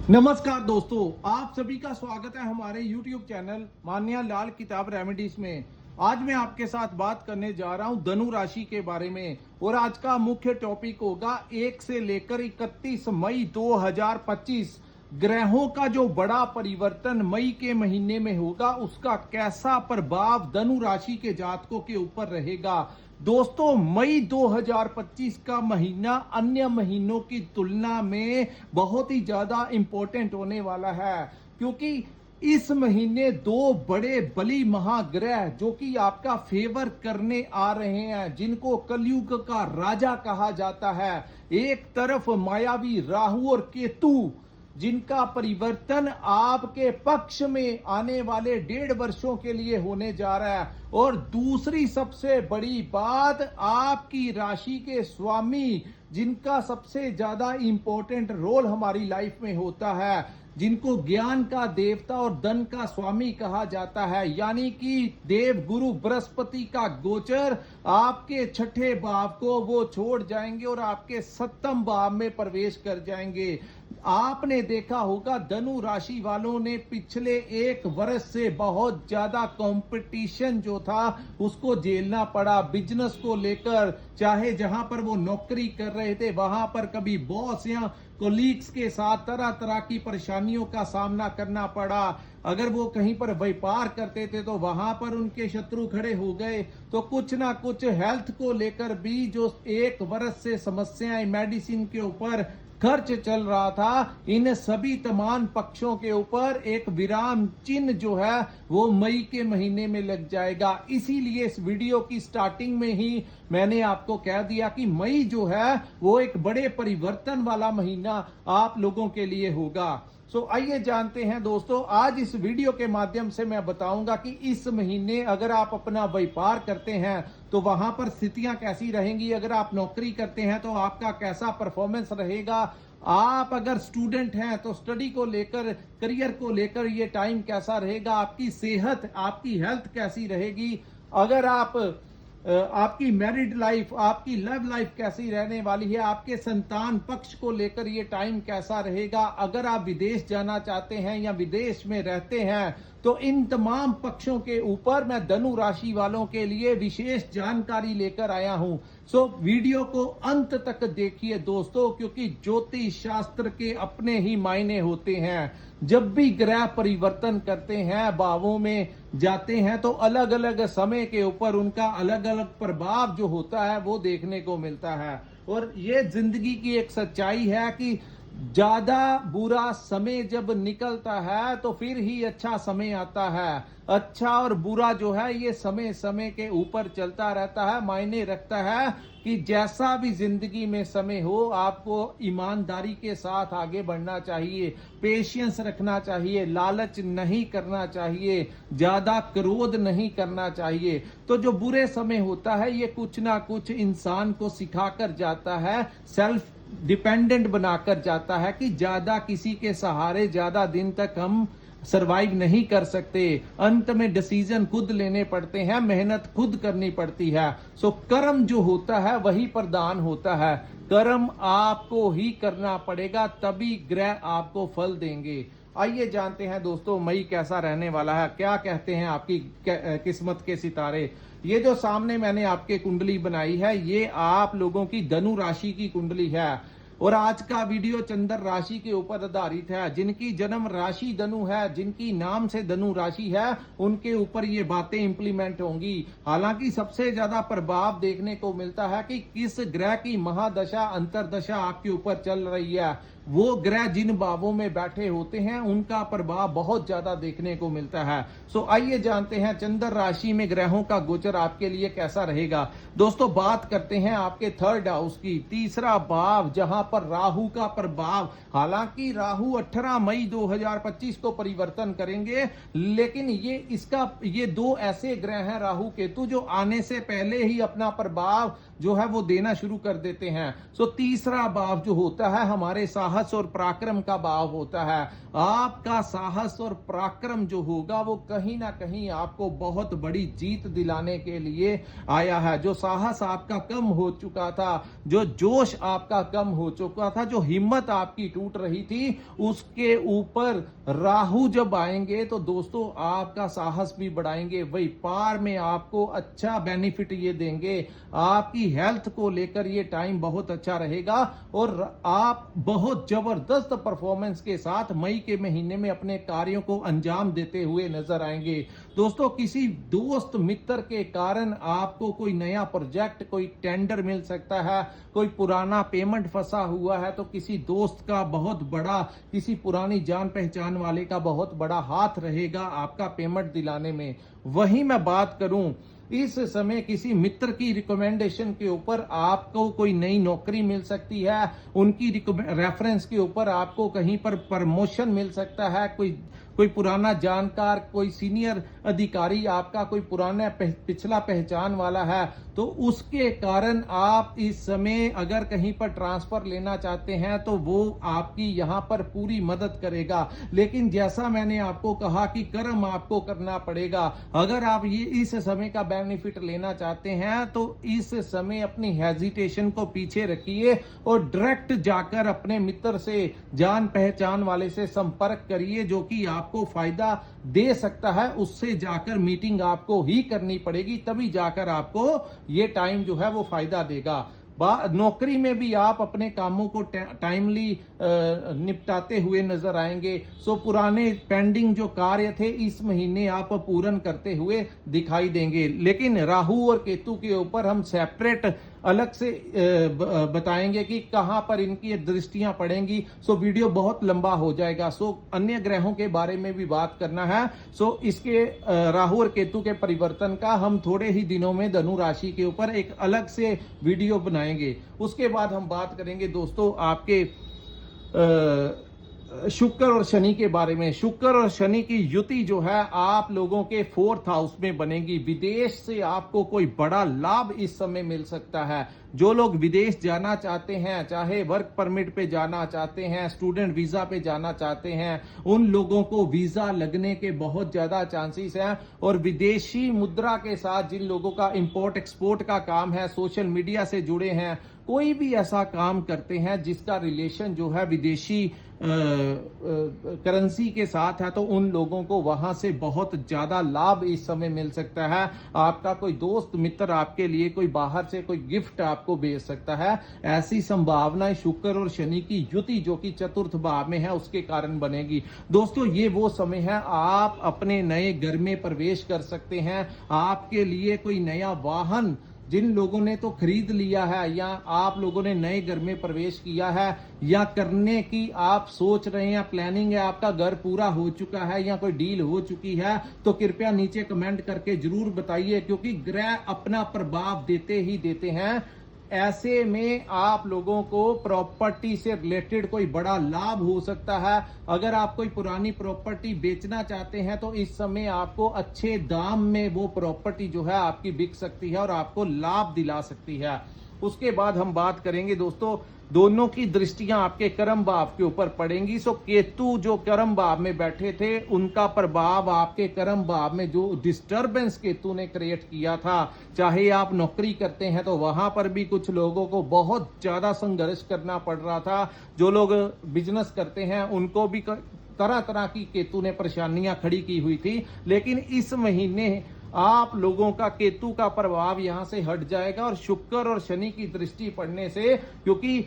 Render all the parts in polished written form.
नमस्कार दोस्तों, आप सभी का स्वागत है हमारे YouTube चैनल मान्या लाल किताब रेमेडीज में। आज मैं आपके साथ बात करने जा रहा हूं धनु राशि के बारे में और आज का मुख्य टॉपिक होगा 1 से लेकर 31 मई 2025 ग्रहों का जो बड़ा परिवर्तन मई के महीने में होगा, उसका कैसा प्रभाव धनु राशि के जातकों के ऊपर रहेगा। दोस्तों, मई 2025 का महीना अन्य महीनों की तुलना में बहुत ही ज्यादा इंपॉर्टेंट होने वाला है, क्योंकि इस महीने दो बड़े बली महाग्रह जो कि आपका फेवर करने आ रहे हैं, जिनको कलयुग का राजा कहा जाता है। एक तरफ मायावी राहु और केतु, जिनका परिवर्तन आपके पक्ष में आने वाले 1.5 वर्षों के लिए होने जा रहा है, और दूसरी सबसे बड़ी बात, आपकी राशि के स्वामी, जिनका सबसे ज्यादा इंपॉर्टेंट रोल हमारी लाइफ में होता है, जिनको ज्ञान का देवता और धन का स्वामी कहा जाता है, यानी कि देव गुरु बृहस्पति का गोचर आपके 6ठे भाव को वो छोड़ जाएंगे और आपके 7वें भाव में प्रवेश कर जाएंगे। आपने देखा होगा, धनु राशि वालों ने पिछले 1 वर्ष से बहुत ज्यादा कंपटीशन जो था उसको झेलना पड़ा। बिजनेस को लेकर, चाहे जहां पर वो नौकरी कर रहे थे वहां पर कभी बॉस या कोलीग्स के साथ तरह तरह की परेशानियों का सामना करना पड़ा। अगर वो कहीं पर व्यापार करते थे तो वहां पर उनके शत्रु खड़े हो गए। तो कुछ ना कुछ हेल्थ को लेकर भी जो 1 वर्ष से समस्याएं, मेडिसिन के ऊपर खर्च चल रहा था, इन सभी तमाम पक्षों के ऊपर एक विराम चिन्ह जो है वो मई के महीने में लग जाएगा। इसीलिए इस वीडियो की स्टार्टिंग में ही मैंने आपको कह दिया कि मई जो है वो एक बड़े परिवर्तन वाला महीना आप लोगों के लिए होगा। आइए जानते हैं दोस्तों, आज इस वीडियो के माध्यम से मैं बताऊंगा कि इस महीने अगर आप अपना व्यापार करते हैं तो वहां पर स्थितियां कैसी रहेंगी, अगर आप नौकरी करते हैं तो आपका कैसा परफॉर्मेंस रहेगा, आप अगर स्टूडेंट हैं तो स्टडी को लेकर, करियर को लेकर ये टाइम कैसा रहेगा, आपकी सेहत, आपकी हेल्थ कैसी रहेगी, अगर आपकी मैरिड लाइफ, आपकी लव लाइफ कैसी रहने वाली है, आपके संतान पक्ष को लेकर ये टाइम कैसा रहेगा, अगर आप विदेश जाना चाहते हैं या विदेश में रहते हैं, तो इन तमाम पक्षों के ऊपर मैं धनु राशि वालों के लिए विशेष जानकारी लेकर आया हूं। वीडियो को अंत तक देखिए दोस्तों, क्योंकि ज्योतिष शास्त्र के अपने ही मायने होते हैं। जब भी ग्रह परिवर्तन करते हैं, भावों में जाते हैं, तो अलग अलग समय के ऊपर उनका अलग अलग प्रभाव जो होता है वो देखने को मिलता है। और ये जिंदगी की एक सच्चाई है कि ज्यादा बुरा समय जब निकलता है तो फिर ही अच्छा समय आता है। अच्छा और बुरा जो है ये समय समय के ऊपर चलता रहता है। मायने रखता है कि जैसा भी जिंदगी में समय हो, आपको ईमानदारी के साथ आगे बढ़ना चाहिए, पेशेंस रखना चाहिए, लालच नहीं करना चाहिए, ज्यादा क्रोध नहीं करना चाहिए। तो जो बुरे समय होता है ये कुछ ना कुछ इंसान को सिखाकर जाता है, सेल्फ डिपेंडेंट बनाकर जाता है कि ज्यादा किसी के सहारे ज्यादा दिन तक हम सरवाइव नहीं कर सकते। अंत में डिसीजन खुद लेने पड़ते हैं, मेहनत खुद करनी पड़ती है। कर्म जो होता है वही प्रधान होता है। कर्म आपको ही करना पड़ेगा, तभी ग्रह आपको फल देंगे। आइए जानते हैं दोस्तों, मई कैसा रहने वाला है, क्या कहते हैं आपकी किस्मत के सितारे। ये जो सामने मैंने आपके कुंडली बनाई है, ये आप लोगों की धनु राशि की कुंडली है और आज का वीडियो चंद्र राशि के ऊपर आधारित है। जिनकी जन्म राशि धनु है, जिनकी नाम से धनु राशि है, उनके ऊपर ये बातें इंप्लीमेंट होंगी। हालांकि सबसे ज्यादा प्रभाव देखने को मिलता है कि किस ग्रह की महादशा, अंतरदशा आपके ऊपर चल रही है। वो ग्रह जिन भावों में बैठे होते हैं उनका प्रभाव बहुत ज्यादा देखने को मिलता है। आइए जानते हैं चंद्र राशि में ग्रहों का गोचर आपके लिए कैसा रहेगा। दोस्तों, बात करते हैं आपके 3rd हाउस की, तीसरा भाव, जहां पर राहु का प्रभाव। हालांकि राहु 18 मई 2025 को परिवर्तन करेंगे, लेकिन ये 2 ऐसे ग्रह हैं, राहु केतु, जो आने से पहले ही अपना प्रभाव जो है वो देना शुरू कर देते हैं। तीसरा भाव जो होता है हमारे साहस साहस और पराक्रम का भाव होता है। आपका साहस और पराक्रम जो होगा वो कहीं ना कहीं आपको बहुत बड़ी जीत दिलाने के लिए आया है। जो साहस आपका कम हो चुका था, जो जोश आपका कम हो चुका था, जो हिम्मत आपकी टूट रही थी, उसके ऊपर राहु जब आएंगे तो दोस्तों आपका साहस भी बढ़ाएंगे। व्यापार में आपको अच्छा बेनिफिट ये देंगे। आपकी हेल्थ को लेकर ये टाइम बहुत अच्छा रहेगा और आप बहुत जबरदस्त परफॉर्मेंस के साथ मई के महीने में अपने कार्यों को अंजाम देते हुए नजर आएंगे। दोस्तों किसी दोस्त मित्र के कारण आपको कोई नया प्रोजेक्ट, कोई टेंडर मिल सकता है। कोई पुराना पेमेंट फंसा हुआ है तो किसी दोस्त का बहुत बड़ा, किसी पुरानी जान पहचान वाले का बहुत बड़ा हाथ रहेगा आपका पेमेंट दिलाने में। वहीं मैं बात करूं, इस समय किसी मित्र की रिकमेंडेशन के ऊपर आपको कोई नई नौकरी मिल सकती है। उनकी रेफरेंस के ऊपर आपको कहीं पर प्रमोशन मिल सकता है। कोई पुराना जानकार, कोई सीनियर अधिकारी आपका कोई पुराना पिछला पहचान वाला है तो उसके कारण आप इस समय अगर कहीं पर ट्रांसफर लेना चाहते हैं तो वो आपकी यहां पर पूरी मदद करेगा। लेकिन जैसा मैंने आपको कहा कि कर्म आपको करना पड़ेगा। अगर आप ये इस समय का बेनिफिट लेना चाहते हैं तो इस समय अपनी हेजिटेशन को पीछे रखिए और डायरेक्ट जाकर अपने मित्र से, जान पहचान वाले से संपर्क करिए जो कि आपको फायदा दे सकता है। उससे जाकर मीटिंग आपको ही करनी पड़ेगी, तभी जाकर आपको ये टाइम जो है वो फायदा देगा। नौकरी में भी आप अपने कामों को टाइमली निपटाते हुए नजर आएंगे। सो पुराने पेंडिंग जो कार्य थे इस महीने आप पूर्ण करते हुए दिखाई देंगे। लेकिन राहु और केतु के ऊपर हम सेपरेट अलग से बताएंगे कि कहां पर इनकी दृष्टियां पड़ेंगी। सो वीडियो बहुत लंबा हो जाएगा। सो अन्य ग्रहों के बारे में भी बात करना है। सो इसके राहु और केतु के परिवर्तन का हम थोड़े ही दिनों में धनु राशि के ऊपर एक अलग से वीडियो बनाएंगे। उसके बाद हम बात करेंगे दोस्तों आपके शुक्र और शनि के बारे में। शुक्र और शनि की युति जो है आप लोगों के 4th हाउस में बनेगी। विदेश से आपको कोई बड़ा लाभ इस समय मिल सकता है। जो लोग विदेश जाना चाहते हैं, चाहे वर्क परमिट पे जाना चाहते हैं, स्टूडेंट वीजा पे जाना चाहते हैं, उन लोगों को वीजा लगने के बहुत ज्यादा चांसेस हैं। और विदेशी मुद्रा के साथ जिन लोगों का इंपोर्ट एक्सपोर्ट का काम है, सोशल मीडिया से जुड़े हैं, कोई भी ऐसा काम करते हैं जिसका रिलेशन जो है विदेशी करेंसी के साथ है, तो उन लोगों को वहां से बहुत ज्यादा लाभ इस समय मिल सकता है। आपका कोई दोस्त मित्र आपके लिए कोई बाहर से कोई गिफ्ट आपको भेज सकता है। ऐसी संभावनाएं शुक्र और शनि की युति जो कि 4th भाव में है उसके कारण बनेगी। दोस्तों ये वो समय है आप अपने नए घर में प्रवेश कर सकते हैं। आपके लिए कोई नया वाहन, जिन लोगों ने तो खरीद लिया है या आप लोगों ने नए घर में प्रवेश किया है या करने की आप सोच रहे हैं, प्लानिंग है, आपका घर पूरा हो चुका है या कोई डील हो चुकी है, तो कृपया नीचे कमेंट करके जरूर बताइए, क्योंकि ग्रह अपना प्रभाव देते ही देते हैं। ऐसे में आप लोगों को प्रॉपर्टी से रिलेटेड कोई बड़ा लाभ हो सकता है। अगर आप कोई पुरानी प्रॉपर्टी बेचना चाहते हैं तो इस समय आपको अच्छे दाम में वो प्रॉपर्टी जो है आपकी बिक सकती है और आपको लाभ दिला सकती है। उसके बाद हम बात करेंगे दोस्तों, दोनों की दृष्टियां आपके कर्म भाव के ऊपर पड़ेंगी। सो केतु जो कर्म भाव में बैठे थे उनका प्रभाव आपके कर्म भाव में, जो डिस्टरबेंस केतु ने क्रिएट किया था, चाहे आप नौकरी करते हैं तो वहां पर भी कुछ लोगों को बहुत ज्यादा संघर्ष करना पड़ रहा था। जो लोग बिजनेस करते हैं उनको भी तरह तरह की केतु ने परेशानियां खड़ी की हुई थी। लेकिन इस महीने आप लोगों का केतु का प्रभाव यहां से हट जाएगा और शुक्र और शनि की दृष्टि पड़ने से, क्योंकि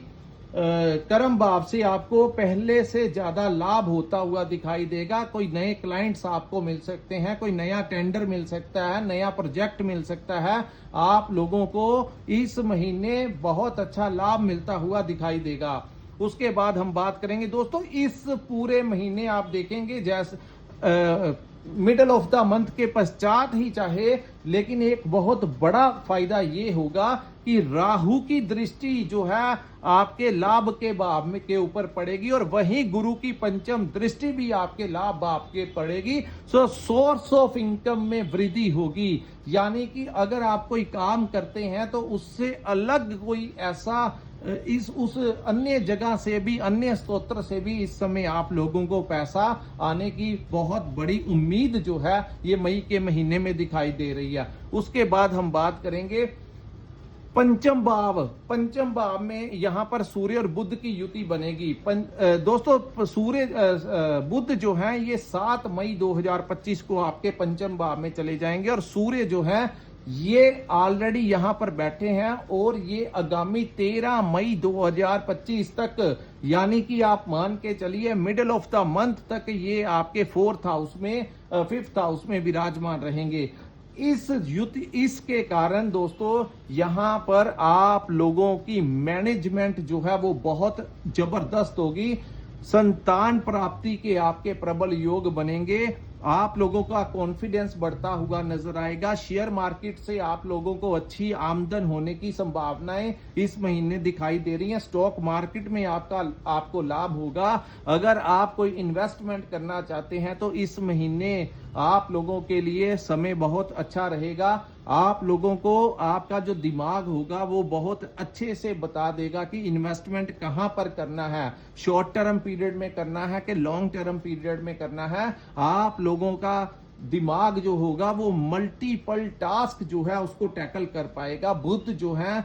कर्म भाव से आपको पहले से ज्यादा लाभ होता हुआ दिखाई देगा। कोई नए क्लाइंट्स आपको मिल सकते हैं, कोई नया टेंडर मिल सकता है, नया प्रोजेक्ट मिल सकता है। आप लोगों को इस महीने बहुत अच्छा लाभ मिलता हुआ दिखाई देगा। उसके बाद हम बात करेंगे दोस्तों, इस पूरे महीने आप देखेंगे जैसे मिडल ऑफ द मंथ के पश्चात ही चाहे, लेकिन एक बहुत बड़ा फायदा ये होगा कि राहु की दृष्टि जो है आपके लाभ के भाव में के ऊपर पड़ेगी और वहीं गुरु की पंचम दृष्टि भी आपके लाभ भाव के पड़ेगी। सो सोर्स ऑफ इनकम में वृद्धि होगी। यानी कि अगर आप कोई काम करते हैं तो उससे अलग कोई ऐसा इस उस अन्य जगह से भी, अन्य स्तोत्र से भी इस समय आप लोगों को पैसा आने की बहुत बड़ी उम्मीद जो है ये मई के महीने में दिखाई दे रही है। उसके बाद हम बात करेंगे पंचम भाव में यहां पर सूर्य और बुध की युति बनेगी। दोस्तों सूर्य बुध जो है ये 7 मई 2025 को आपके पंचम भाव में चले जाएंगे और सूर्य जो है ये ऑलरेडी यहां पर बैठे हैं और ये आगामी 13 मई 2025 तक, यानी कि आप मान के चलिए मिडिल ऑफ द मंथ तक ये आपके 4th हाउस में 5th हाउस में विराजमान रहेंगे। इस युति, इसके कारण दोस्तों यहां पर आप लोगों की मैनेजमेंट जो है वो बहुत जबरदस्त होगी। संतान प्राप्ति के आपके प्रबल योग बनेंगे। आप लोगों का कॉन्फिडेंस बढ़ता हुआ नजर आएगा। शेयर मार्केट से आप लोगों को अच्छी आमदन होने की संभावनाएं इस महीने दिखाई दे रही हैं। स्टॉक मार्केट में आपको लाभ होगा। अगर आप कोई इन्वेस्टमेंट करना चाहते हैं तो इस महीने आप लोगों के लिए समय बहुत अच्छा रहेगा। आप लोगों को आपका जो दिमाग होगा वो बहुत अच्छे से बता देगा कि इन्वेस्टमेंट कहां पर करना है, शॉर्ट टर्म पीरियड में करना है कि लॉन्ग टर्म पीरियड में करना है। आप लोगों का दिमाग जो होगा वो मल्टीपल टास्क जो है उसको टैकल कर पाएगा। बुध जो है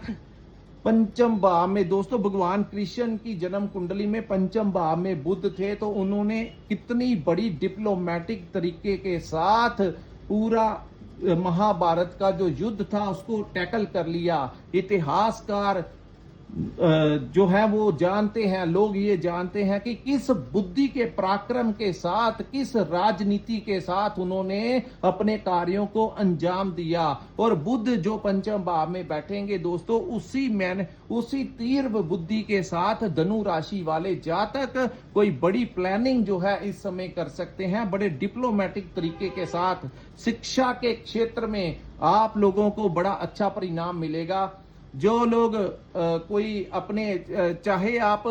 पंचम भाव में, दोस्तों भगवान कृष्ण की जन्म कुंडली में पंचम भाव में बुध थे तो उन्होंने कितनी बड़ी डिप्लोमेटिक तरीके के साथ पूरा महाभारत का जो युद्ध था उसको टैकल कर लिया। इतिहासकार जो है वो जानते हैं, लोग ये जानते हैं कि किस बुद्धि के पराक्रम के साथ, किस राजनीति के साथ उन्होंने अपने कार्यों को अंजाम दिया। और बुध जो पंचम भाव में बैठेंगे दोस्तों उसी तीव्र बुद्धि के साथ धनु राशि वाले जातक कोई बड़ी प्लानिंग जो है इस समय कर सकते हैं। बड़े डिप्लोमेटिक तरीके के साथ शिक्षा के क्षेत्र में आप लोगों को बड़ा अच्छा परिणाम मिलेगा। जो लोग कोई अपने चाहे आप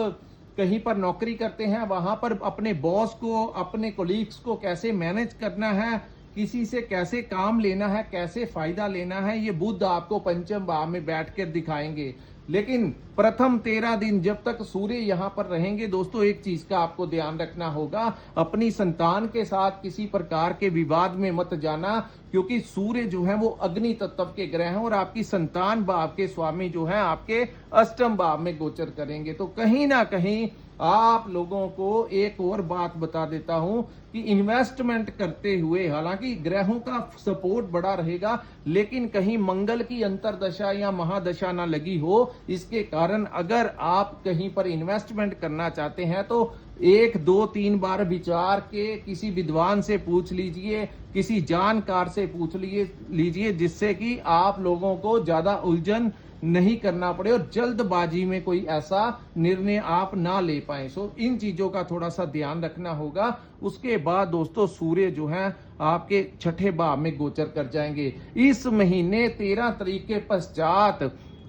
कहीं पर नौकरी करते हैं वहां पर अपने बॉस को, अपने कोलीग्स को कैसे मैनेज करना है, किसी से कैसे काम लेना है, कैसे फायदा लेना है, ये बुध आपको पंचम भाव में बैठकर दिखाएंगे। लेकिन प्रथम 13 दिन जब तक सूर्य यहां पर रहेंगे दोस्तों एक चीज का आपको ध्यान रखना होगा, अपनी संतान के साथ किसी प्रकार के विवाद में मत जाना, क्योंकि सूर्य जो है वो अग्नि तत्व के ग्रह हैं और आपकी संतान भाव के स्वामी जो है आपके अष्टम भाव में गोचर करेंगे। तो कहीं ना कहीं आप लोगों को एक और बात बता देता हूं कि इन्वेस्टमेंट करते हुए हालांकि ग्रहों का सपोर्ट बड़ा रहेगा, लेकिन कहीं मंगल की अंतरदशा या महादशा ना लगी हो, इसके कारण अगर आप कहीं पर इन्वेस्टमेंट करना चाहते हैं तो 1, 2, 3 बार विचार के किसी विद्वान से पूछ लीजिए, किसी जानकार से पूछ लीजिए, जिससे कि आप लोगों को ज्यादा उलझन नहीं करना पड़े और जल्दबाजी में कोई ऐसा निर्णय आप ना ले पाए। सो इन चीजों का थोड़ा सा ध्यान रखना होगा। उसके बाद दोस्तों सूर्य जो है आपके छठे भाव में गोचर कर जाएंगे। इस महीने 13 तारीख के पश्चात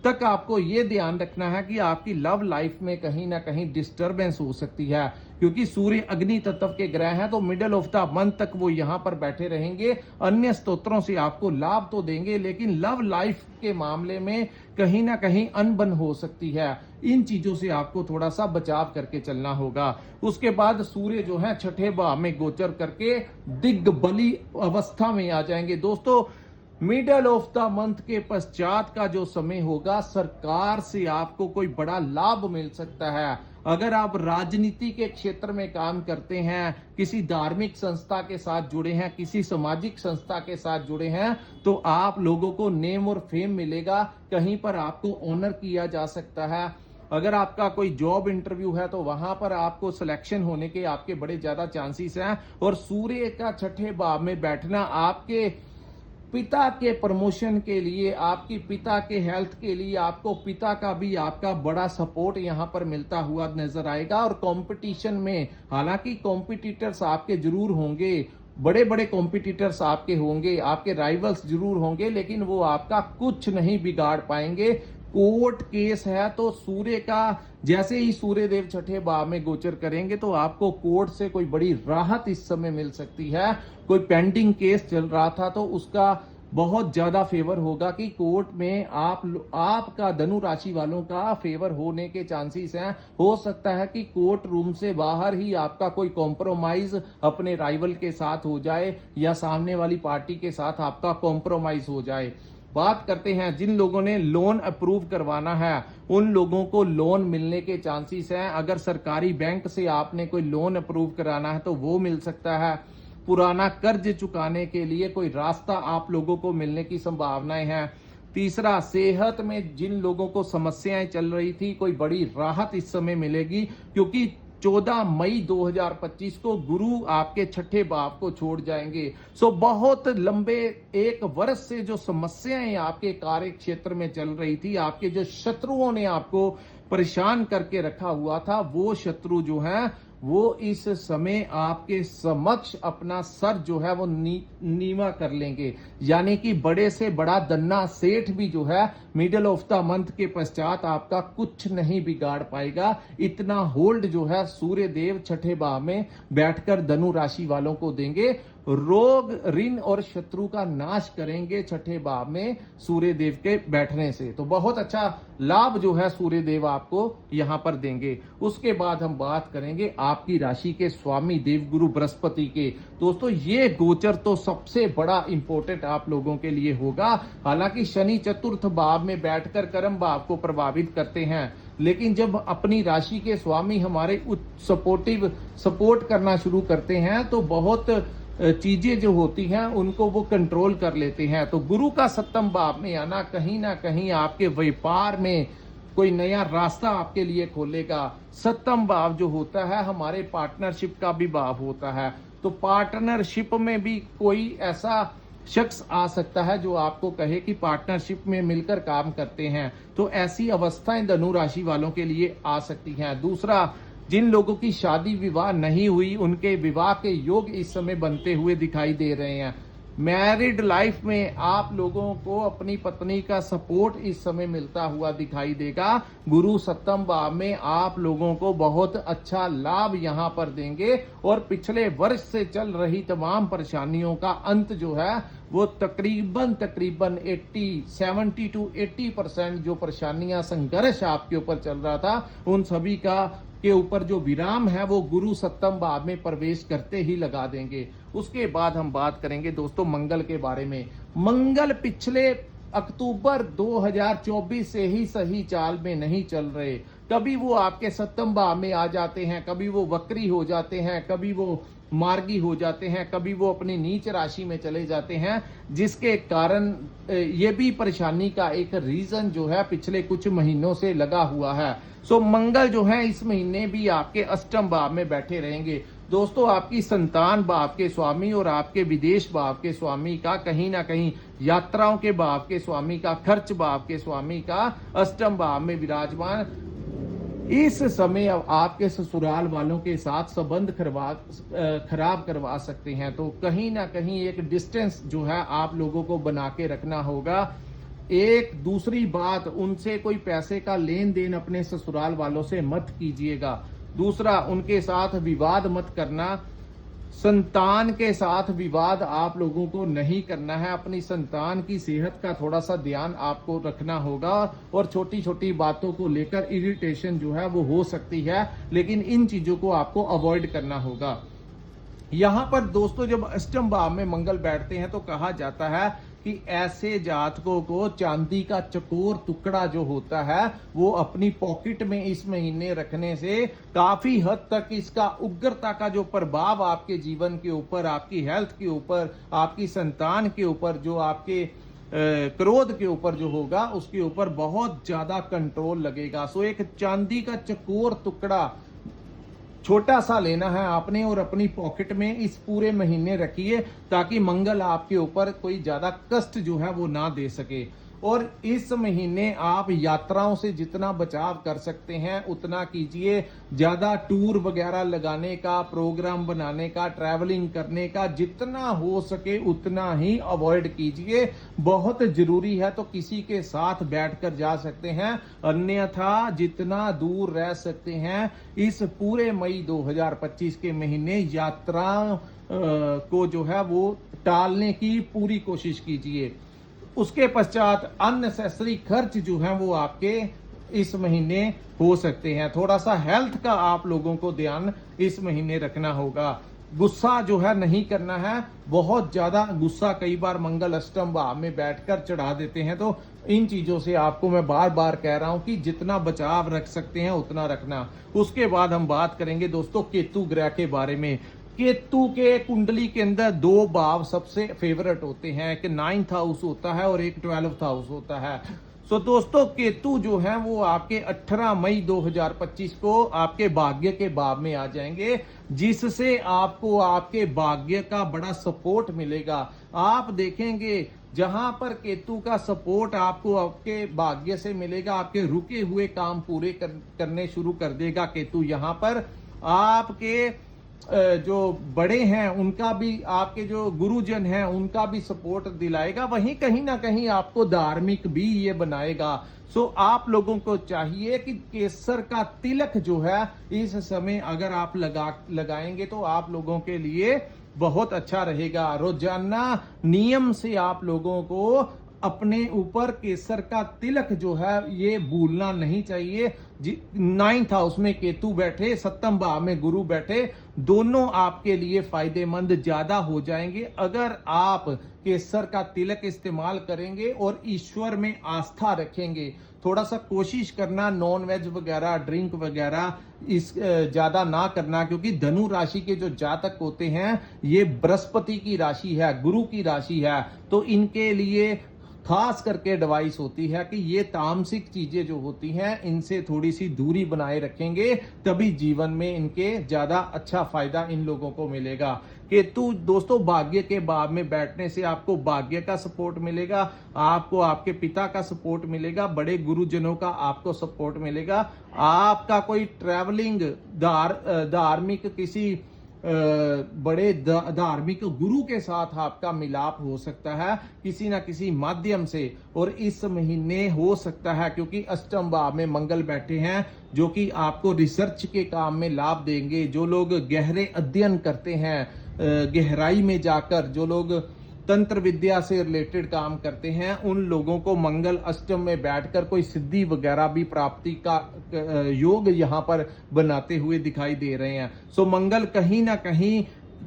तक आपको ये ध्यान रखना है कि आपकी लव लाइफ में कहीं ना कहीं डिस्टरबेंस हो सकती है, क्योंकि सूर्य अग्नि तत्व के ग्रह हैं तो मिडिल ऑफ द मंथ तक वो यहां पर बैठे रहेंगे। अन्य स्तोत्रों से आपको लाभ तो देंगे, लेकिन लव लाइफ के मामले में कहीं ना कहीं अनबन हो सकती है। इन चीजों से आपको थोड़ा सा बचाव करके चलना होगा। उसके बाद सूर्य जो है छठे भाव में गोचर करके दिग्बली अवस्था में आ जाएंगे। दोस्तों मिडल ऑफ द मंथ के पश्चात का जो समय होगा, सरकार से आपको कोई बड़ा लाभ मिल सकता है। अगर आप राजनीति के क्षेत्र में काम करते हैं, किसी धार्मिक संस्था के साथ जुड़े हैं, किसी सामाजिक संस्था के साथ जुड़े हैं, तो आप लोगों को नेम और फेम मिलेगा। कहीं पर आपको ऑनर किया जा सकता है। अगर आपका कोई जॉब इंटरव्यू है तो वहां पर आपको सिलेक्शन होने के आपके बड़े ज्यादा चांसेस हैं। और सूर्य का छठे भाव में बैठना आपके पिता के प्रमोशन के लिए, आपकी पिता के हेल्थ के लिए, आपको पिता का भी आपका बड़ा सपोर्ट यहां पर मिलता हुआ नजर आएगा। और कंपटीशन में हालांकि कॉम्पिटिटर्स आपके जरूर होंगे, बड़े बड़े कॉम्पिटिटर्स आपके होंगे, आपके राइवल्स जरूर होंगे, लेकिन वो आपका कुछ नहीं बिगाड़ पाएंगे। कोर्ट केस है तो सूर्य का जैसे ही सूर्य देव छठे भाव में गोचर करेंगे तो आपको कोर्ट से कोई बड़ी राहत इस समय मिल सकती है। कोई पेंडिंग केस चल रहा था तो उसका बहुत ज्यादा फेवर होगा कि कोर्ट में आपका धनु राशि वालों का फेवर होने के चांसेस हैं। हो सकता है कि कोर्ट रूम से बाहर ही आपका कोई कॉम्प्रोमाइज अपने राइवल के साथ हो जाए या सामने वाली पार्टी के साथ आपका कॉम्प्रोमाइज हो जाए। बात करते हैं जिन लोगों ने लोन अप्रूव करवाना है, उन लोगों को लोन मिलने के चांसेस हैं। अगर सरकारी बैंक से आपने कोई लोन अप्रूव कराना है तो वो मिल सकता है। पुराना कर्ज चुकाने के लिए कोई रास्ता आप लोगों को मिलने की संभावनाएं हैं। तीसरा, सेहत में जिन लोगों को समस्याएं चल रही थी, कोई बड़ी राहत इस समय मिलेगी, क्योंकि 14 मई 2025 को गुरु आपके छठे भाव को छोड़ जाएंगे। सो बहुत लंबे एक वर्ष से जो समस्याएं आपके कार्य क्षेत्र में चल रही थी, आपके जो शत्रुओं ने आपको परेशान करके रखा हुआ था, वो शत्रु जो है वो इस समय आपके समक्ष अपना सर जो है वो नीवा कर लेंगे। यानी कि बड़े से बड़ा दन्ना सेठ भी जो है मिडिल ऑफ द मंथ के पश्चात आपका कुछ नहीं बिगाड़ पाएगा। इतना होल्ड जो है सूर्य देव छठे भाव में बैठकर धनु राशि वालों को देंगे। रोग, ऋण और शत्रु का नाश करेंगे छठे भाव में सूर्य देव के बैठने से। तो बहुत अच्छा लाभ जो है सूर्य देव आपको यहां पर देंगे। उसके बाद हम बात करेंगे आपकी राशि के स्वामी देवगुरु बृहस्पति के। दोस्तों, ये गोचर तो सबसे बड़ा इंपॉर्टेंट आप लोगों के लिए होगा। हालांकि शनि चतुर्थ भाव में बैठकर कर्म भाव को प्रभावित करते हैं, लेकिन जब अपनी राशि के स्वामी हमारे सपोर्ट करना शुरू करते हैं तो बहुत चीजें जो होती हैं उनको वो कंट्रोल कर लेते हैं। तो गुरु का सप्तम भाव में आना कहीं ना कहीं आपके व्यापार में कोई नया रास्ता आपके लिए खोलेगा। सप्तम भाव जो होता है हमारे पार्टनरशिप का भी भाव होता है। तो पार्टनरशिप में भी कोई ऐसा शख्स आ सकता है जो आपको कहे कि पार्टनरशिप में मिलकर काम करते हैं। तो ऐसी अवस्थाएं धनु राशि वालों के लिए आ सकती हैं। दूसरा, जिन लोगों की शादी विवाह नहीं हुई, उनके विवाह के योग इस समय बनते हुए दिखाई दे रहे हैं। मैरिड लाइफ में आप लोगों को अपनी पत्नी का सपोर्ट इस समय मिलता हुआ दिखाई देगा। गुरु सप्तम भाव में आप लोगों को बहुत अच्छा लाभ यहां पर देंगे और पिछले वर्ष से चल रही तमाम परेशानियों का अंत जो है वो तकरीबन 70 to 80% जो परेशानियां, संघर्ष आपके ऊपर चल रहा था, उन सभी के ऊपर जो विराम है वो गुरु सप्तम भाव में प्रवेश करते ही लगा देंगे। उसके बाद हम बात करेंगे दोस्तों मंगल के बारे में। मंगल पिछले अक्टूबर 2024 से ही सही चाल में नहीं चल रहे। कभी वो आपके सप्तम भाव में आ जाते हैं, कभी वो वक्री हो जाते हैं, कभी वो मार्गी हो जाते हैं, कभी वो अपनी नीच राशि में चले जाते हैं, जिसके कारण ये भी परेशानी का एक रीजन जो है पिछले कुछ महीनों से लगा हुआ है। सो मंगल जो है इस महीने भी आपके अष्टम भाव में बैठे रहेंगे। दोस्तों, आपकी संतान भाव के स्वामी और आपके विदेश भाव के स्वामी का, कहीं ना कहीं यात्राओं के भाव के स्वामी का, खर्च भाव के स्वामी का अष्टम भाव में विराजमान इस समय आपके ससुराल वालों के साथ संबंध खराब करवा सकते हैं। तो कहीं ना कहीं एक डिस्टेंस जो है आप लोगों को बना के रखना होगा। एक दूसरी बात, उनसे कोई पैसे का लेन देन अपने ससुराल वालों से मत कीजिएगा। दूसरा, उनके साथ विवाद मत करना। संतान के साथ विवाद आप लोगों को नहीं करना है। अपनी संतान की सेहत का थोड़ा सा ध्यान आपको रखना होगा और छोटी छोटी बातों को लेकर इरिटेशन जो है वो हो सकती है, लेकिन इन चीजों को आपको अवॉइड करना होगा। यहां पर दोस्तों जब अष्टम भाव में मंगल बैठते हैं तो कहा जाता है कि ऐसे जातकों को चांदी का चकोर टुकड़ा जो होता है वो अपनी पॉकेट में इस महीने रखने से काफी हद तक इसका उग्रता का जो प्रभाव आपके जीवन के ऊपर, आपकी हेल्थ के ऊपर, आपकी संतान के ऊपर, जो आपके क्रोध के ऊपर जो होगा उसके ऊपर बहुत ज्यादा कंट्रोल लगेगा। सो एक चांदी का चकोर टुकड़ा छोटा सा लेना है आपने और अपनी पॉकेट में इस पूरे महीने रखिए, ताकि मंगल आपके ऊपर कोई ज्यादा कष्ट जो है वो ना दे सके। और इस महीने आप यात्राओं से जितना बचाव कर सकते हैं उतना कीजिए। ज्यादा टूर वगैरह लगाने का, प्रोग्राम बनाने का, ट्रैवलिंग करने का जितना हो सके उतना ही अवॉइड कीजिए। बहुत जरूरी है तो किसी के साथ बैठकर जा सकते हैं, अन्यथा जितना दूर रह सकते हैं इस पूरे मई 2025 के महीने यात्रा को जो है वो टालने की पूरी कोशिश कीजिए। उसके पश्चात अननेसेसरी खर्च जो है वो आपके इस महीने हो सकते हैं। थोड़ा सा हेल्थ का आप लोगों को ध्यान इस महीने रखना होगा। गुस्सा जो है नहीं करना है। बहुत ज्यादा गुस्सा कई बार मंगल अष्टम भाव में बैठकर चढ़ा देते हैं, तो इन चीजों से आपको मैं बार बार कह रहा हूं कि जितना बचाव रख सकते हैं उतना रखना। उसके बाद हम बात करेंगे दोस्तों केतु ग्रह के बारे में। केतु के कुंडली के अंदर दो भाव सबसे फेवरेट होते हैं, एक 9th हाउस होता है और एक 12th हाउस होता है। सो दोस्तों केतु जो है वो आपके 18 मई 2025 को आपके भाग्य के भाव में आ जाएंगे, जिससे आपको आपके भाग्य का बड़ा सपोर्ट मिलेगा। आप देखेंगे जहां पर केतु का सपोर्ट आपको आपके भाग्य से मिलेगा, आपके रुके हुए काम पूरे करने शुरू कर देगा केतु। यहां पर आपके जो बड़े हैं उनका भी, आपके जो गुरुजन हैं उनका भी सपोर्ट दिलाएगा। वहीं कहीं ना कहीं आपको धार्मिक भी ये बनाएगा। सो आप लोगों को चाहिए कि केसर का तिलक जो है इस समय अगर आप लगाएंगे तो आप लोगों के लिए बहुत अच्छा रहेगा। रोजाना नियम से आप लोगों को अपने ऊपर केसर का तिलक जो है ये भूलना नहीं चाहिए। 9th हाउस में केतु बैठे, 7th भाव में गुरु बैठे, दोनों आपके लिए फायदेमंद ज्यादा हो जाएंगे अगर आप केसर का तिलक इस्तेमाल करेंगे और ईश्वर में आस्था रखेंगे। थोड़ा सा कोशिश करना नॉन वेज वगैरह, ड्रिंक वगैरह इस ज्यादा ना करना, क्योंकि धनु राशि के जो जातक होते हैं ये बृहस्पति की राशि है, गुरु की राशि है, तो इनके लिए खास करके एडवाइस होती है कि ये तामसिक चीजें जो होती हैं इनसे थोड़ी सी दूरी बनाए रखेंगे, तभी जीवन में इनके ज्यादा अच्छा फायदा इन लोगों को मिलेगा। केतु दोस्तों भाग्य के भाव में बैठने से आपको भाग्य का सपोर्ट मिलेगा, आपको आपके पिता का सपोर्ट मिलेगा, बड़े गुरुजनों का आपको सपोर्ट मिलेगा। आपका कोई ट्रैवलिंग धार्मिक किसी बड़े धार्मिक गुरु के साथ आपका मिलाप हो सकता है किसी ना किसी माध्यम से, और इस महीने हो सकता है क्योंकि अष्टम भाव में मंगल बैठे हैं जो कि आपको रिसर्च के काम में लाभ देंगे। जो लोग गहरे अध्ययन करते हैं, गहराई में जाकर जो लोग तंत्र विद्या से रिलेटेड काम करते हैं, उन लोगों को मंगल अष्टम में बैठकर कोई सिद्धि वगैरह भी प्राप्ति का योग यहां पर बनाते हुए दिखाई दे रहे हैं। सो मंगल कहीं ना कहीं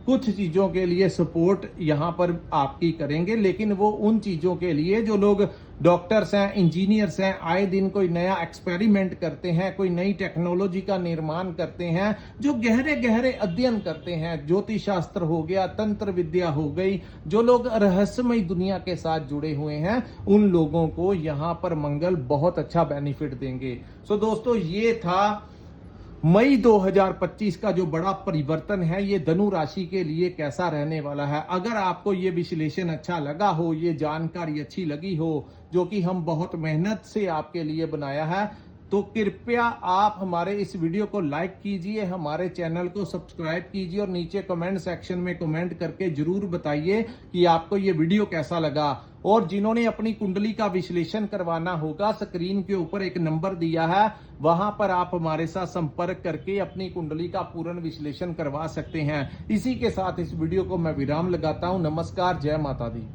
कुछ चीजों के लिए सपोर्ट यहां पर आपकी करेंगे, लेकिन वो उन चीजों के लिए जो लोग डॉक्टर्स हैं, इंजीनियर्स हैं, आए दिन कोई नया एक्सपेरिमेंट करते हैं, कोई नई टेक्नोलॉजी का निर्माण करते हैं, जो गहरे गहरे अध्ययन करते हैं, ज्योतिष शास्त्र हो गया, तंत्र विद्या हो गई, जो लोग रहस्यमय दुनिया के साथ जुड़े हुए हैं, उन लोगों को यहां पर मंगल बहुत अच्छा बेनिफिट देंगे। सो दोस्तों ये था मई 2025 का जो बड़ा परिवर्तन है, ये धनु राशि के लिए कैसा रहने वाला है। अगर आपको ये विश्लेषण अच्छा लगा हो, ये जानकारी अच्छी लगी हो, जो कि हम बहुत मेहनत से आपके लिए बनाया है, तो कृपया आप हमारे इस वीडियो को लाइक कीजिए, हमारे चैनल को सब्सक्राइब कीजिए और नीचे कमेंट सेक्शन में कमेंट करके जरूर बताइए कि आपको ये वीडियो कैसा लगा। और जिन्होंने अपनी कुंडली का विश्लेषण करवाना होगा, स्क्रीन के ऊपर एक नंबर दिया है, वहां पर आप हमारे साथ संपर्क करके अपनी कुंडली का पूर्ण विश्लेषण करवा सकते हैं। इसी के साथ इस वीडियो को मैं विराम लगाता हूं। नमस्कार, जय माता दी।